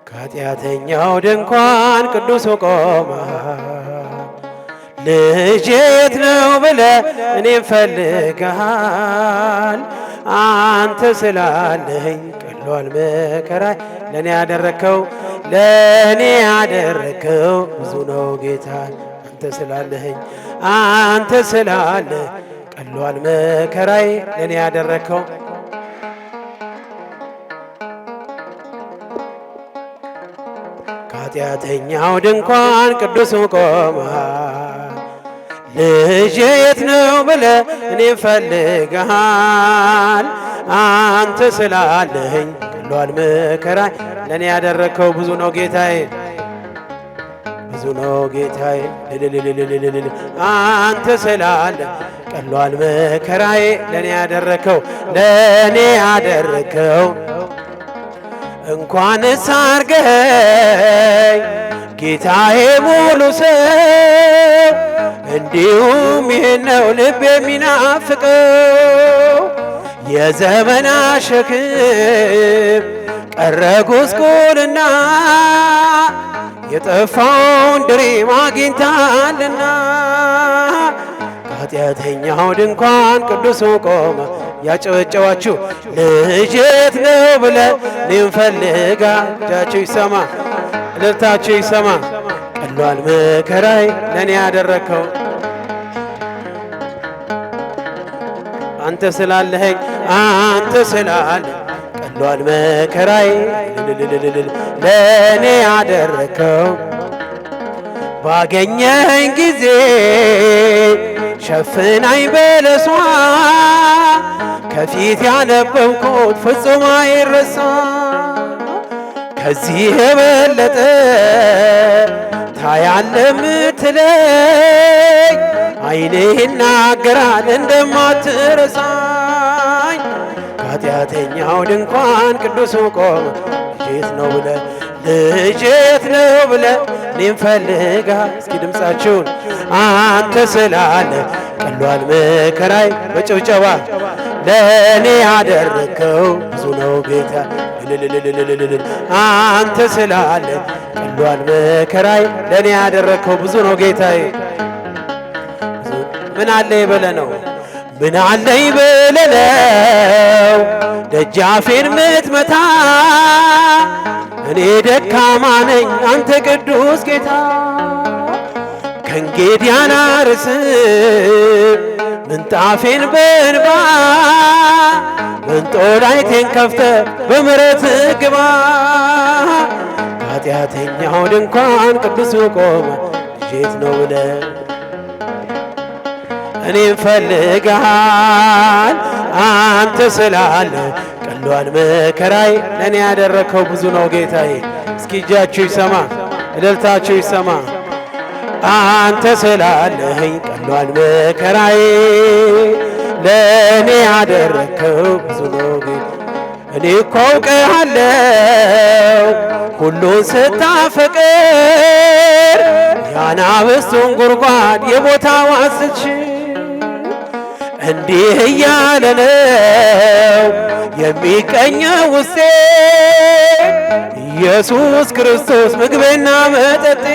ከኃጢአተኛው ድንኳን ቅዱሱ ቆመ። ልጄ የት ነው ብለህ እኔን ፈልገሃል። አንተ ስላለኸኝ ቀሏል መከራይ። ለእኔ ያደረከው ብዙ ነው ጌታ። አንተ ስላለኸኝ አንተ ስላለ ቀሏል መከራይ። ለእኔ ያደረከው ከኃጢአተኛው ድንኳን ቅዱሱ ቆመ። ልጄ የት ነው ብለህ እኔን ፈልገሃል። አንተ ስላለኸኝ ቀሏል መከራይ። ለእኔ ያደረከው ብዙ ነው ጌታዬ፣ ብዙ ነው ጌታዬ። አንተ ስላለ ቀሏል መከራዬ። ለእኔ ያደረከው እንኳንስ አርገኸኝ ጌታዬ ሙሉ ሰው፣ እንዲሁም ይህን ነው ልብ የሚናፍቀው። የዘመና ሸክም ቀረ ጉስቁልና፣ የጠፋውን ድሪም አግኝታልና። ከኃጢአተኛው ድንኳን ቅዱሱ ቆመ። ያጨበጨባችሁ ልጄ የት ነው ብለህ እኔን ፈልገሃል። እጃችሁ ይሰማ፣ እልልታችሁ ይሰማ። ቀሏል መከራይ። ለእኔ ያደረከው አንተ ስላለኸኝ አንተ ስላለ ቀሏል መከራይ። ለእኔ ያደረከው ባገኘኝ ጊዜ ሸፍናኝ በለሷ፣ ከፊት ያነበብኩት ፍጹም አይረሳ። ከዚህ የበለጠ ታያለህ ምትለኝ፣ ዓይንህ ይናገራል እንደማትረሳኝ። ከኃጢአተኛው ድንኳን ቅዱሱ ቆመ። ልጄ የት ነው ብለህ እኔን ፈልገሃል። እስኪ ድምፃችሁን አንተ ስላለ ቀሏል መከራይ። በጭብጨባ ለእኔ ያደረከው ብዙ ነው ጌታ። አንተ ስላለ ቀሏል መከራይ። ለእኔ ያደረከው ብዙ ነው ጌታዬ። ምን አለኝ ብለህ ነው? ምን አለኝ ብለህ ነው ደጃፌን ምትመታ? እኔ ደካማ ነኝ አንተ ቅዱስ ጌታ። ከእንግዲህ አላርስም ምንጣፌን በእንባ፣ መንጦላይቴን ከፍተህ በምሕረትህ ግባ። ከኃጢአተኛው ድንኳን ቅዱሱ ቆመ። የት ነው ብለህ እኔን ፈልገሃል። አንተ ስላለ ቀሏል መከራይ። ለእኔ ያደረከው ብዙ ነው ጌታዬ። እስኪ እጃችሁ ይሰማ፣ እልልታችሁ ይሰማ። አንተ ስላለኸኝ ቀሏል መከራይ። ለእኔ ያደረከው ብዙ ነው ጌታ። እኔ እኮ አውቅሃለሁ ሁሉን ስታፈቅር፣ የአናብስቱን ጉድጓድ የቦታ ዋስች እንዲህ እያለ ነው የሚቀኘው ውስጤ፣ ኢየሱስ ክርስቶስ ምግቤና መጠጤ።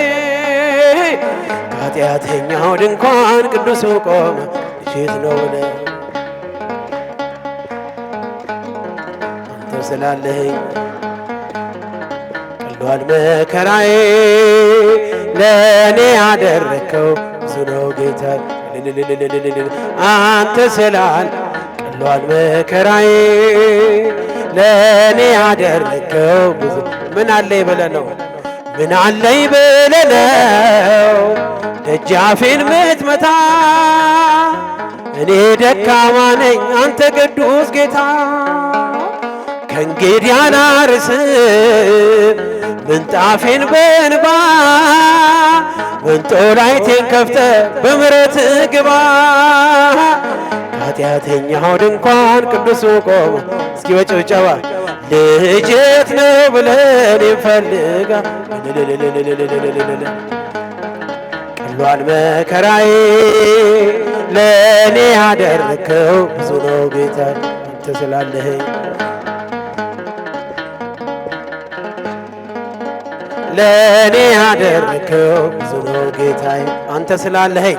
ከኃጢአተኛው ድንኳን ቅዱሱ ቆመ። የት ነው ብለህ አንተ ስላለኸኝ ቀሏል መከራዬ። ለእኔ ያደረከው ብዙ ነው ጌታ። አንተ ስላል ቀሏል መከራዬ። ለእኔ ያደረከው ብዙ። ምን አለኝ ብለህ ነው? ምን አለኝ ብለህ ነው ደጃፌን ምትመታ? እኔ ደካማ ነኝ አንተ ቅዱስ ጌታ። ከእንግዲህ አላርስም ምንጣፌን በእንባ፣ መንጦላይቴን ከፍተህ በምሕረትህ ግባ። ከኃጢአተኛው ድንኳን ቅዱሱ ቆመ። እስኪ በጭብጨባ ልጄ የት ነው ብለህ እኔን ፈልገሃል። ቀሏል መከራዬ። ለእኔ ያደረከው ብዙ ነው ጌታ አንተ ስላለኸኝ ለእኔ ያደረከው ብዙ ነው ጌታዬ አንተ ስላለኸኝ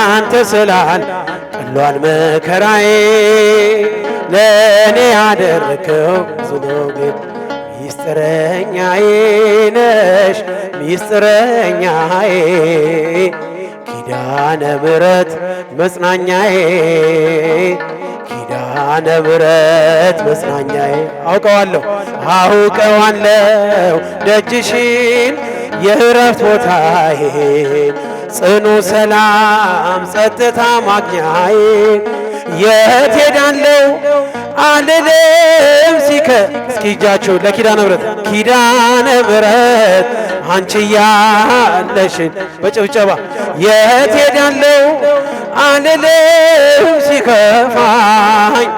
አንተ ስላል ቀሏል መከራዬ ለእኔ ያደረከው ብዙ ነው ጌታ ሚስጥረኛዬ ነሽ ሚስጥረኛዬ ኪዳነ ምሕረት መጽናኛዬ ኪዳነ ምሕረት መጽናኛዬ አውቀዋለሁ ደጅሽን የእረፍት ቦታዬ ጽኑ ሰላም ጸጥታ ማግኛዬ የት ሄዳለሁ አልልም እስኪ እጃችሁ ለኪዳነ ምሕረት ኪዳነ ምሕረት አንቺ ያለሽን በጭብጨባ የት ሄዳለሁ አልልም ሲከፋኝ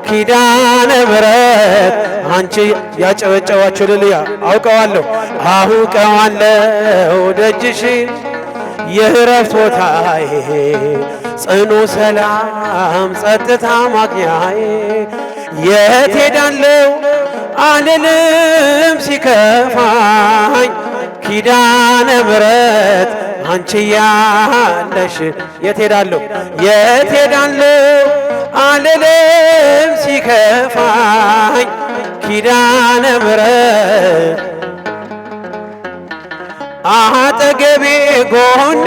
ኪዳነ ምሕረት አንቺ ያጨበጨባችሁ ልልያ አውቀዋለሁ ደጅሽን የእረፍት ቦታዬ ጽኑ ሰላም ጸጥታ ማግኛዬ የት ሄዳለሁ አልልም ሲከፋኝ ኪዳነ ምሕረት አንቺ ያለሽ የት ሄዳለሁ አልልም ሲከፋኝ ኪዳነ ምሕረት አጠገቤ ጎኔ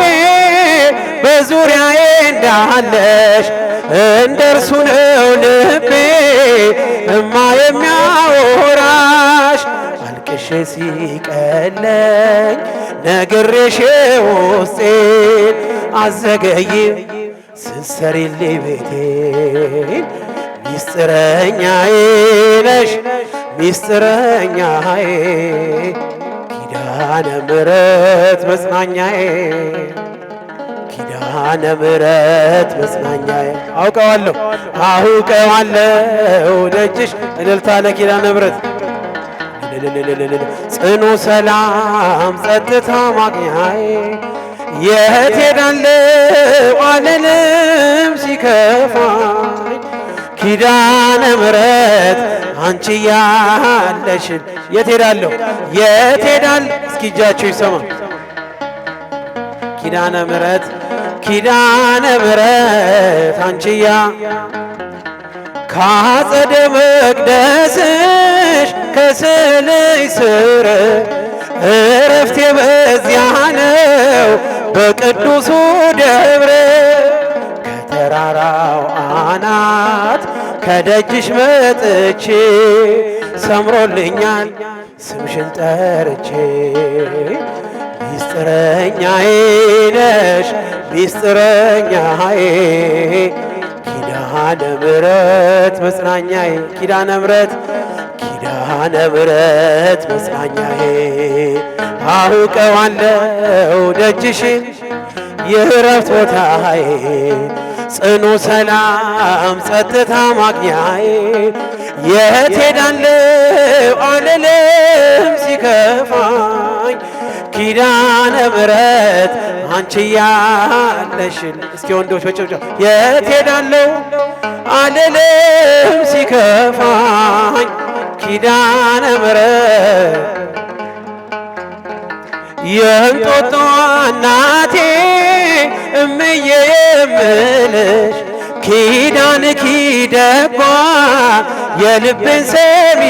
በዙሪያዬ እንዳለሽ እንደርሱ ነው ልቤ እማ የሚያወራሽ አልቅሼ ሲቀለኝ ነግሬሽ ውስጤን አዘገይም ስትሰሪልኝ ቤቴን ሚስጥረኛዬ ነሽ ሚስጥረኛዬ ኪዳነ ምሕረት መጽናኛዬ ኪዳነ ምሕረት መጽናኛዬ አውቀዋለሁ ደጅሽ እልልታ ለኪዳነ ምሕረት ጽኑ ሰላም ጸጥታ ማግኛዬ የት ሄዳለሁ አልልም ሲከፋኝ ኪዳነ ምሕረት አንቺ ያለሽን የት ሄዳለሁ እስኪ እጃችሁ ይሰማ ኪዳነ ምሕረት አንቺያ ካጸደ መቅደስሽ ከስልሽ ስር እረፍቴ በዚያ ነው በቅዱሱ ደብረ ከተራራው አናት ከደጅሽ መጥቼ ሰምሮልኛል ስምሽን ጠርቼ ሚስጥረኛዬ ነሽ ሚስጥረኛዬ ኪዳነ ምሕረት መጽናኛዬ ኪዳነ ምሕረት መጽናኛዬ አውቀዋለሁ ደጅሽን የእረፍት ቦታዬ ጽኑ ሰላም ጸጥታ ማግኛዬ የት ሄዳለሁ አልልም ሲከፋኝ ኪዳነ ምሕረት አንቺ ያለሽን እስኪ ወንዶች በጭብጨባ የት ሄዳለሁ አልልም ሲከፋኝ ኪዳነ ምሕረት የእንጦጦ እናቴ እምዬ የምልሽ ኪዳንኪ ደጓ የልቤን ሰሚ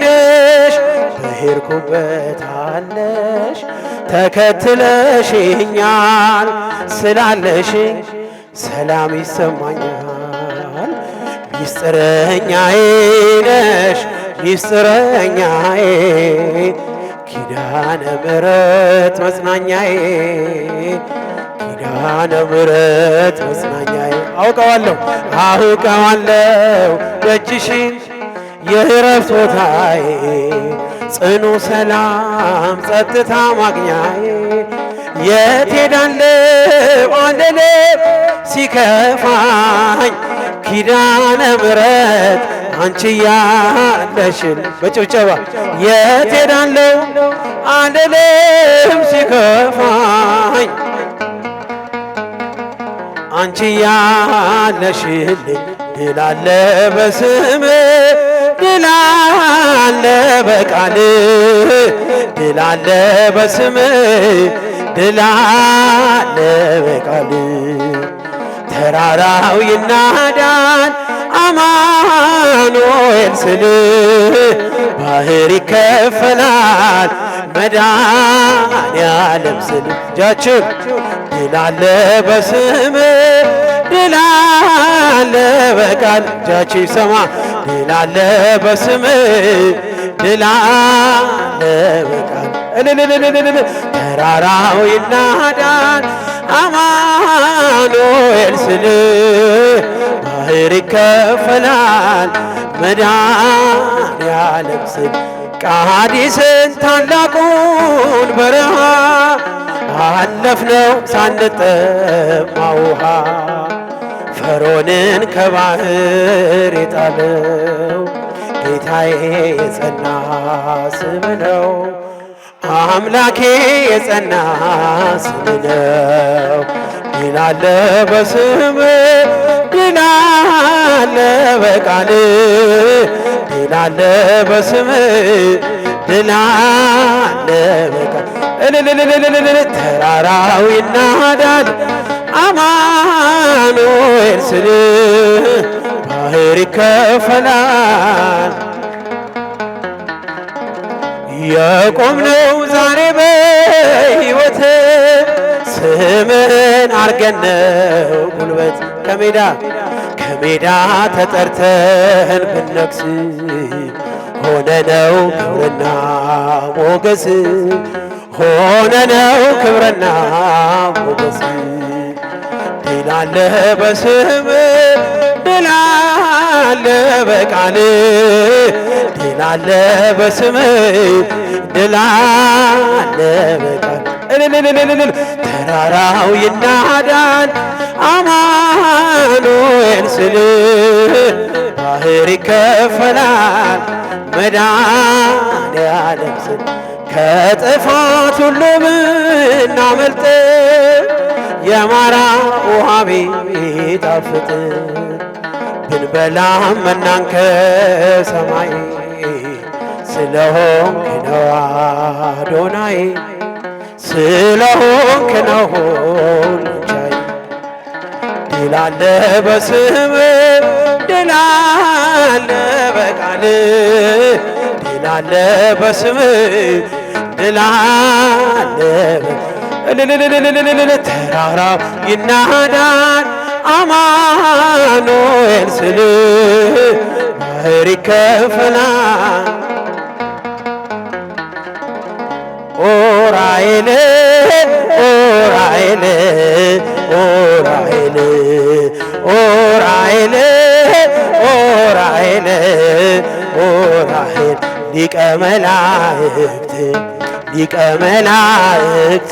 ነሽ በሄድኩበት አለሽ ተከትለሽኛል ስላለሽኝ ሰላም ይሰማኛል ሚስጥረኛዬ ነሽ ሚስጥረኛዬ ኪዳነ ምሕረት መጽናኛዬ ኪዳነ ምሕረት መጽናኛዬ አውቀዋለሁ ደጅሽን የእረፍት ቦታዬ ጽኑ ሰላም ጸጥታ ማግኛዬ የት ሄዳለሁ አልልም ሲከፋኝ ኪዳነ ምሕረት አንቺ ያለሽን በጭብጨባ የት ሄዳለሁ አልልም ሲከፋኝ አንቺ ያለሽልኝ ድል አለ በስምህ ድል አለ በቃልህ ድል አለ በስምህ ድል አለ በቃልህ ተራራው ይናዳል አማኑኤል ስልህ ባህር ይከፈላል መድኃኔዓለም ስልህ እጃችን ድል አለ በስምህ ድል አለ በቃል እጃችን ይሰማ ድል አለ በስምህ ድል አለ በቃል ተራራው ይናዳል አማኑኤል ስልህ ባህር ይከፈላል መድኃኔዓለም ስልህ ቃዲስን ታላቁን በረሃ አለፍነው ሳንጠማ ውሃ ፈርዖንን ከባህር የጣለው ጌታዬ የጸና ስም ነው አምላኬ የጸና ስም ነው ድል አለ በስምህ ድል አለ በቃልህ ድል አለ በስምህ ድል አለ በቃልህ ተራራው ይናዳል አማኑኤል ስልህ ባህር ይከፈላል የቆምነው ዛሬ በሕይወት ስምን አርገነው ጉልበት ከሜዳ ተጠርተን ብነግስ ሆነነው ክብርና ሞገስ ሆነነው ክብርና ሞገስ ድል አለ በስምህ ድል አለ በቃልህ ድል አለ በስምህ ድል አለ በቃልህ ተራራው ይናዳል አማኑኤል ስልህ ባህር ይከፈላል መድኃኔዓለም ስልህ ከጥፋት ሁሉ ብናመልጥ የማራ ውሃ ቢጣፍጥ ብንበላም መናን ከሰማይ ስለሆንክ ነው አዶናይ ስለሆንክ ነው ሁሉን ቻይ ድል አለ በስምህ ድል አለ በቃልህ ድል አለ በስምህ ድል አለ ተራራው ይናዳል አማኑኤል ስልህ ባህር ይከፈላል ኦራኤል ኦራኤል ኦራኤል ኦራኤል ኦራኤል ኦራኤል ሊቀ መላእክት ሊቀ መላእክት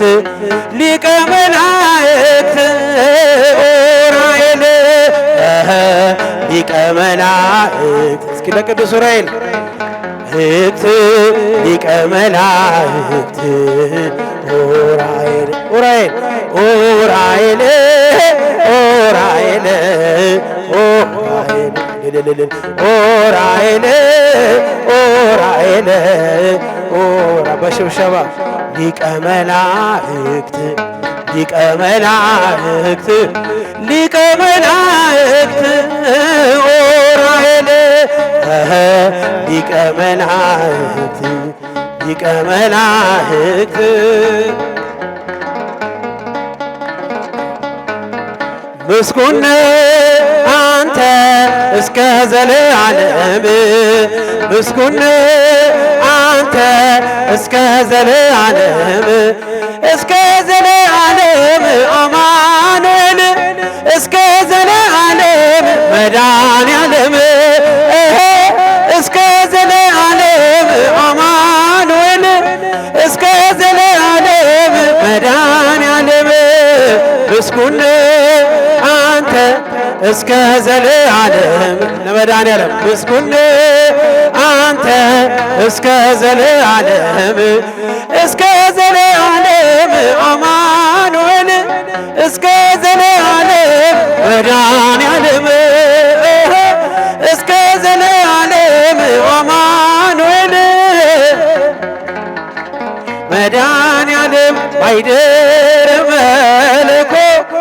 ሊቀ መላእክት ኦራኤል ሊቀ መላእክት እስኪ ለቅዱስ ዑራኤል ሊቀ መላእክት ዑራኤል ዑራኤል ዑራኤል ዑራኤል ዑራኤል ዑራኤል ዑራኤል በሽብሸባ ሊቀ መላእክት ሊቀ መላእክት ሊቀ መላእክት ዑራኤል ሊቀ መላእክት ሊቀ መላእክት ምስጉን አንተ እስከ ዘለዓለም ምስጉን አንተ እስከ ዘለዓለም እስከ ዘለዓለም አማኑኤል እስከ ዘለዓለም መድኃኔዓለም እስከ ዘለዓለም አማኑኤል እስከ ዘለዓለም መድኃኔዓለም ምስጉን አንተ እስከ ዘለዓለም ለመድኃኔዓለም ምስጉን አንተ እስከ ዘለዓለም እስከ ዘለዓለም አማኑኤል እስከ ዘለዓለም መድኃኔዓለም እስከ ዘለዓለም አማኑኤል መድኃኔዓለም ማይደረ መለኮት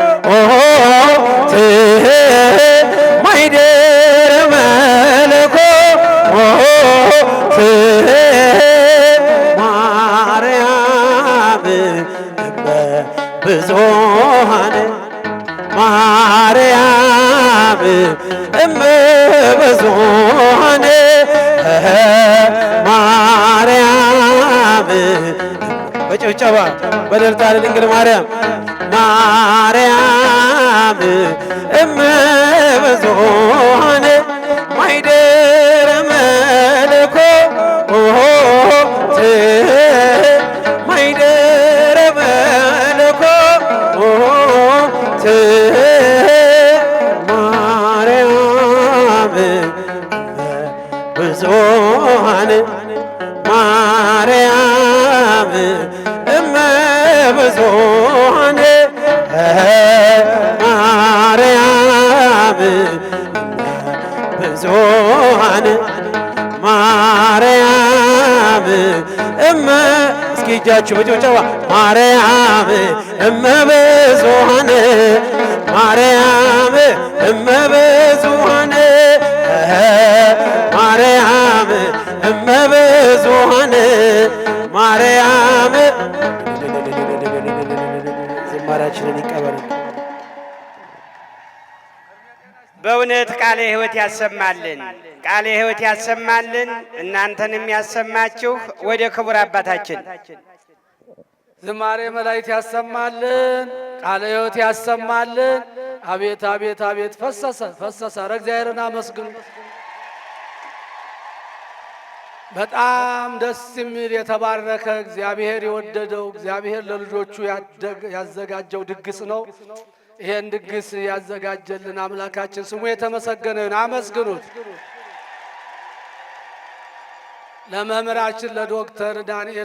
ማይደረ መለኮት ማርያም እመ ብዙኃን ማርያም እመ ብዙኃን ማርያም በጭብጨባ በእልልታ ለድንግል ማርያም ማርያም እመ ብዙኃን ማይደረ መለኮት ማይደረ መለኮት ማርያም ብዙኃን ማርያም እመ ብዙኃን ማርያም ብዙኃን ማርያም እመ እስኪ እጃችሁ በጭብጨባ ማርያም እመ ብዙኃን ማርያም እመ ብዙኃን ማርያም እመ ብዙኃን ማርያም ዝማሬያችንን ይቀበል። በእውነት ቃለ ሕይወት ያሰማልን፣ ቃለ ሕይወት ያሰማልን። እናንተንም ያሰማችሁ ወደ ክቡር አባታችን ዝማሬ መላእክት ያሰማልን፣ ቃለ ሕይወት ያሰማልን። አቤት አቤት አቤት ፈሰሰ ፈሰሰ። ኧረ እግዚአብሔርን አመስግኑ። በጣም ደስ የሚል የተባረከ እግዚአብሔር የወደደው እግዚአብሔር ለልጆቹ ያዘጋጀው ድግስ ነው። ይሄን ድግስ ያዘጋጀልን አምላካችን ስሙ የተመሰገነ ይሁን። አመስግኑት። ለመምህራችን ለዶክተር ዳንኤል